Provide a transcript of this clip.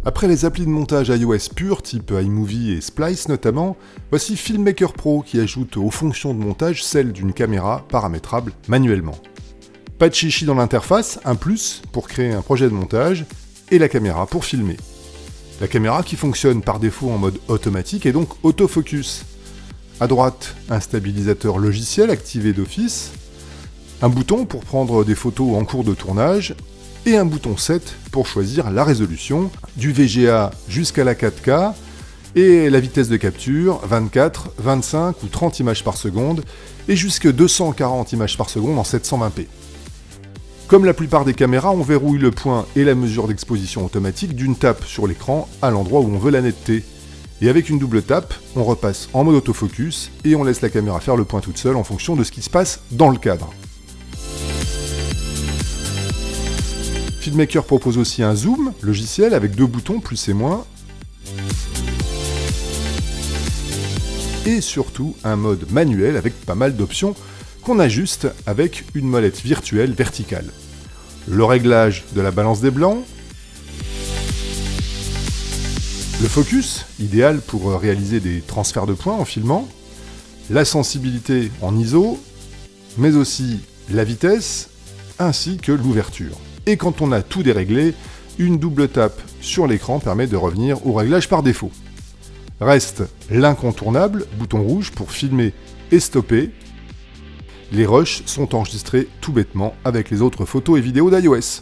Après les applis de montage iOS purs, type iMovie et Splice notamment, voici Filmmaker Pro qui ajoute aux fonctions de montage celle d'une caméra paramétrable manuellement. Pas de chichi dans l'interface, un plus pour créer un projet de montage, et la caméra pour filmer. La caméra qui fonctionne par défaut en mode automatique et donc autofocus. À droite, un stabilisateur logiciel activé d'office, un bouton pour prendre des photos en cours de tournage, et un bouton 7 pour choisir la résolution, du VGA jusqu'à la 4K, et la vitesse de capture, 24, 25 ou 30 images par seconde, et jusque 240 images par seconde en 720p. Comme la plupart des caméras, on verrouille le point et la mesure d'exposition automatique d'une tape sur l'écran à l'endroit où on veut la netteté. Et avec une double tape, on repasse en mode autofocus et on laisse la caméra faire le point toute seule en fonction de ce qui se passe dans le cadre. Filmmaker propose aussi un zoom logiciel avec 2 boutons plus et moins. Et surtout un mode manuel avec pas mal d'options qu'on ajuste avec une molette virtuelle verticale. Le réglage de la balance des blancs. Le focus, idéal pour réaliser des transferts de points en filmant. La sensibilité en ISO, mais aussi la vitesse ainsi que l'ouverture. Et quand on a tout déréglé, une double tape sur l'écran permet de revenir au réglage par défaut. Reste l'incontournable, bouton rouge pour filmer et stopper. Les rushs sont enregistrés tout bêtement avec les autres photos et vidéos d'iOS.